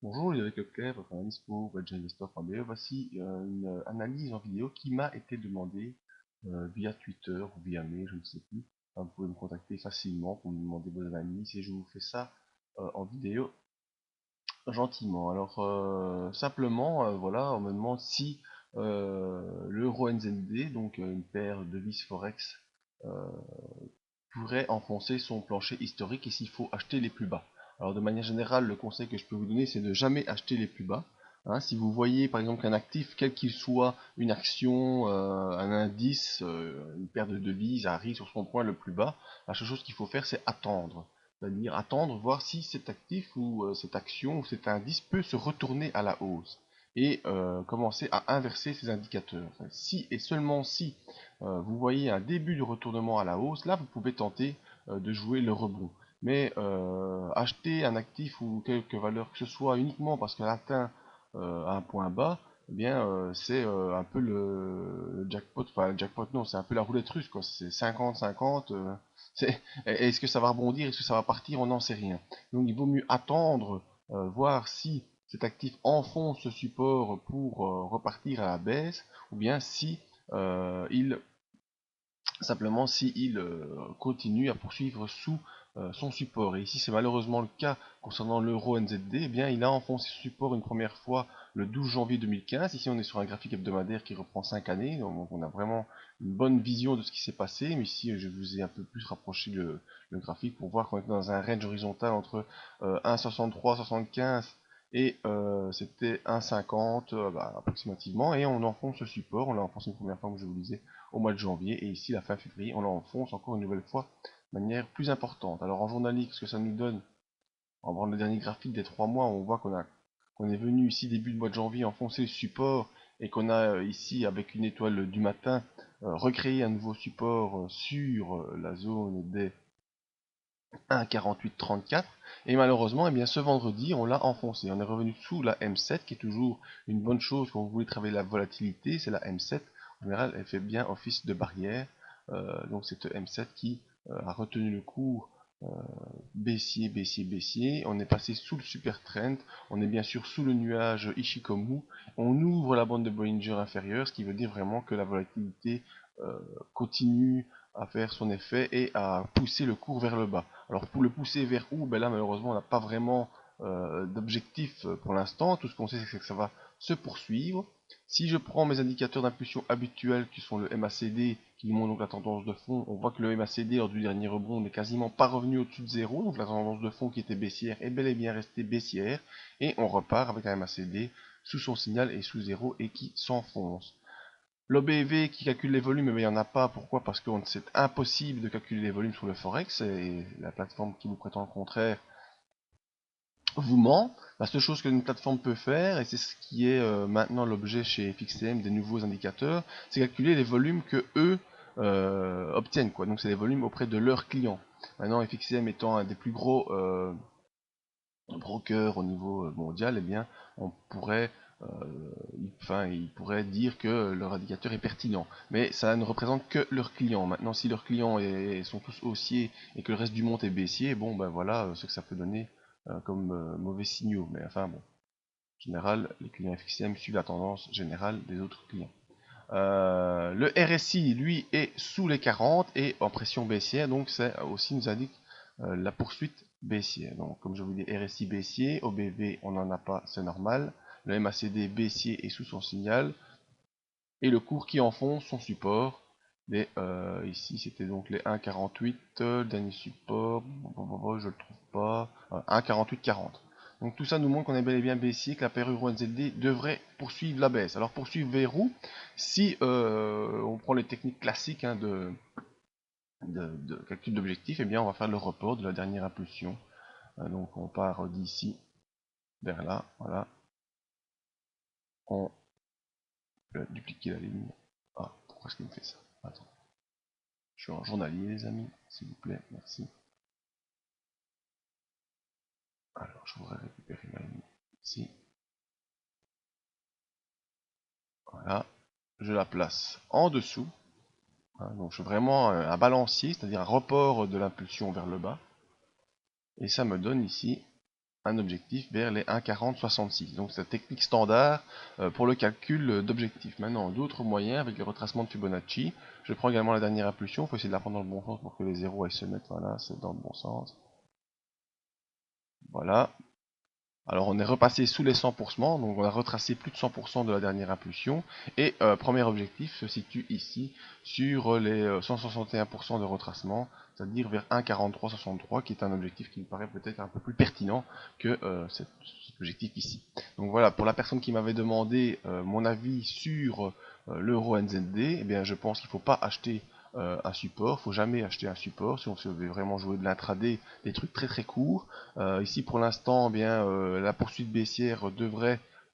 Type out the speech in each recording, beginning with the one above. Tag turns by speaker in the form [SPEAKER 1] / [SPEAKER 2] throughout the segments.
[SPEAKER 1] Bonjour, Ludovic Leclerc, votre analyse pour WedgeInvestor.be. Voici une analyse en vidéo qui m'a été demandée via Twitter ou via mail, je ne sais plus. Enfin, vous pouvez me contacter facilement pour me demander vos analyses et je vous fais ça en vidéo gentiment. Alors, simplement, voilà, on me demande si l'euro NZD, donc une paire de devises Forex, euh, pourrait enfoncer son plancher historique et s'il faut acheter les plus bas. Alors de manière générale, le conseil que je peux vous donner, c'est de jamais acheter les plus bas. Hein, si vous voyez par exemple qu'un actif, quel qu'il soit, une action, un indice, une paire de devises arrive sur son point le plus bas, la seule chose qu'il faut faire, c'est attendre. C'est-à-dire attendre, voir si cet actif ou cette action ou cet indice peut se retourner à la hausse et commencer à inverser ces indicateurs. Enfin, si et seulement si vous voyez un début de retournement à la hausse, là vous pouvez tenter de jouer le rebond. Mais acheter un actif ou quelque valeur que ce soit uniquement parce qu'elle atteint un point bas, eh bien c'est un peu le jackpot, enfin le jackpot non, c'est un peu la roulette russe quoi, c'est 50-50, est-ce que ça va rebondir, est-ce que ça va partir, on n'en sait rien. Donc il vaut mieux attendre, voir si cet actif enfonce ce support pour repartir à la baisse, ou bien si il simplement s'il continue à poursuivre sous son support. Et ici c'est malheureusement le cas concernant l'euro NZD, eh bien il a enfoncé ce support une première fois le 12 janvier 2015. Ici on est sur un graphique hebdomadaire qui reprend 5 années, donc on a vraiment une bonne vision de ce qui s'est passé. Mais ici je vous ai un peu plus rapproché le graphique pour voir qu'on est dans un range horizontal entre 1,63, 75 et c'était 1,50 approximativement, et on enfonce ce support, on l'a enfoncé une première fois comme je vous le disais au mois de janvier, et ici la fin février on l'enfonce encore une nouvelle fois de manière plus importante. Alors en journalier, ce que ça nous donne, en prendre le dernier graphique des 3 mois, on voit qu'on est venu ici début de mois de janvier enfoncer le support, et qu'on a ici avec une étoile du matin recréé un nouveau support sur la zone des 1,4834, et malheureusement, eh bien, ce vendredi, on l'a enfoncé. On est revenu sous la M7, qui est toujours une bonne chose quand vous voulez travailler la volatilité. C'est la M7. En général, elle fait bien office de barrière. Donc, c'est M7 qui a retenu le cours baissier, baissier, baissier. On est passé sous le super trend. On est bien sûr sous le nuage Ishikomu. On ouvre la bande de Bollinger inférieure, ce qui veut dire vraiment que la volatilité continue à faire son effet et à pousser le cours vers le bas. Alors pour le pousser vers où, ben là malheureusement on n'a pas vraiment d'objectif pour l'instant. Tout ce qu'on sait c'est que ça va se poursuivre. Si je prends mes indicateurs d'impulsion habituels qui sont le MACD qui nous montre donc la tendance de fond, on voit que le MACD lors du dernier rebond n'est quasiment pas revenu au-dessus de zéro, donc la tendance de fond qui était baissière est bel et bien restée baissière, et on repart avec un MACD sous son signal et sous zéro et qui s'enfonce. L'OBV qui calcule les volumes, mais il n'y en a pas. Pourquoi? Parce que c'est impossible de calculer les volumes sur le Forex, et la plateforme qui vous prétend le contraire vous ment. La seule chose qu'une plateforme peut faire, et c'est ce qui est maintenant l'objet chez FXTM des nouveaux indicateurs, c'est calculer les volumes que eux obtiennent, quoi. Donc c'est les volumes auprès de leurs clients. Maintenant, FXTM étant un des plus gros brokers au niveau mondial, eh bien, on pourrait il pourrait dire que leur indicateur est pertinent. Mais ça ne représente que leurs clients. Maintenant, si leurs clients sont tous haussiers et que le reste du monde est baissier, bon ben voilà ce que ça peut donner comme mauvais signaux. Mais enfin bon, en général, les clients FXM suivent la tendance générale des autres clients. Le RSI, lui, est sous les 40 et en pression baissière, donc ça aussi nous indique la poursuite baissière. Donc, comme je vous dis, RSI baissier, OBV, on n'en a pas, c'est normal. Le MACD baissier est sous son signal, et le cours qui enfonce son support. Ici, c'était donc les 1,48, dernier support, je le trouve pas, 1,48,40. Donc tout ça nous montre qu'on est bel et bien baissier, que la paire euro NZD devrait poursuivre la baisse. Alors poursuivre vers où? Si on prend les techniques classiques de calcul d'objectif, eh bien on va faire le report de la dernière impulsion. Donc on part d'ici vers là, voilà. On peut dupliquer la ligne. Ah, pourquoi est-ce qu'il me fait ça? Attends. Je suis en journalier les amis, s'il vous plaît, merci. Alors je voudrais récupérer ma ligne ici. Voilà. Je la place en dessous. Donc je fais vraiment un balancier, c'est-à-dire un report de l'impulsion vers le bas. Et ça me donne ici un objectif vers les 1,4066. Donc c'est la technique standard pour le calcul d'objectifs. Maintenant, d'autres moyens avec les retracements de Fibonacci. Je prends également la dernière impulsion. Il faut essayer de la prendre dans le bon sens pour que les zéros aillent se mettre. Voilà, c'est dans le bon sens. Voilà. Alors on est repassé sous les 100%, donc on a retracé plus de 100% de la dernière impulsion, et premier objectif se situe ici sur les 161% de retracement, c'est-à-dire vers 1,4363, qui est un objectif qui me paraît peut-être un peu plus pertinent que cet objectif ici. Donc voilà, pour la personne qui m'avait demandé mon avis sur l'euro NZD, eh bien je pense qu'il ne faut pas acheter un support, faut jamais acheter un support si on veut vraiment jouer de l'intraday, des trucs très très courts. Ici pour l'instant, eh bien la poursuite baissière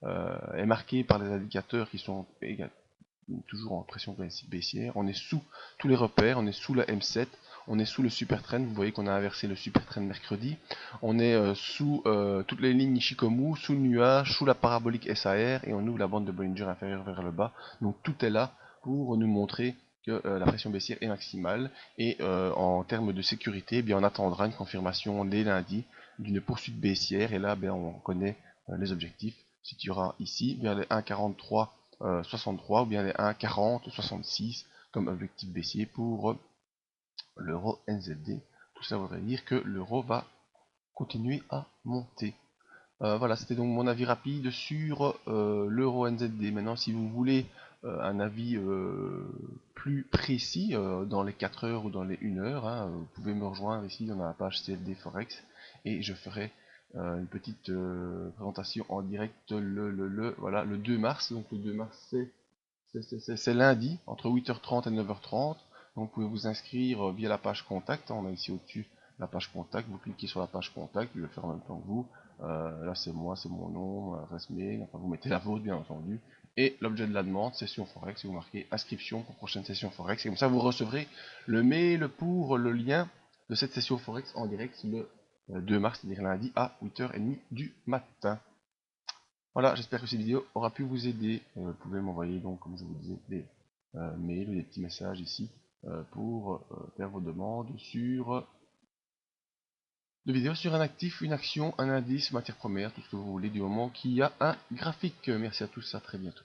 [SPEAKER 1] est marquée par les indicateurs qui sont toujours en pression baissière. On est sous tous les repères, on est sous la M7, on est sous le super trend. Vous voyez qu'on a inversé le super trend mercredi. On est sous toutes les lignes Ishikomu, sous le nuage, sous la parabolique SAR, et on ouvre la bande de Bollinger inférieure vers le bas. Donc tout est là pour nous montrer que la pression baissière est maximale, et en termes de sécurité, eh bien, on attendra une confirmation dès lundi d'une poursuite baissière, et là bien, on connaît les objectifs. Si tu auras ici vers les 1,43 63 ou bien les 1,40-66 comme objectif baissier pour l'euro NZD. Tout ça voudrait dire que l'euro va continuer à monter. Voilà, c'était donc mon avis rapide sur l'euro NZD. Maintenant, si vous voulez un avis plus précis dans les 4 heures ou dans les 1 heure, hein, vous pouvez me rejoindre ici dans la page CFD Forex, et je ferai une petite présentation en direct voilà, le 2 mars. Donc le 2 mars, c'est lundi, entre 8h30 et 9h30. Donc vous pouvez vous inscrire via la page contact. On a ici au-dessus la page contact. Vous cliquez sur la page contact, je vais le faire en même temps que vous. Là c'est moi, c'est mon nom, adresse mail. Enfin vous mettez la vôtre bien entendu. Et l'objet de la demande, session Forex, et vous marquez inscription pour prochaine session Forex. Et comme ça vous recevrez le mail pour le lien de cette session Forex en direct le 2 mars, c'est-à-dire lundi à 8h30 du matin. Voilà, j'espère que cette vidéo aura pu vous aider. Vous pouvez m'envoyer donc, comme je vous disais, des mails ou des petits messages ici pour faire vos demandes sur de vidéos sur un actif, une action, un indice, matière première, tout ce que vous voulez du moment qu'il y a un graphique. Merci à tous, à très bientôt.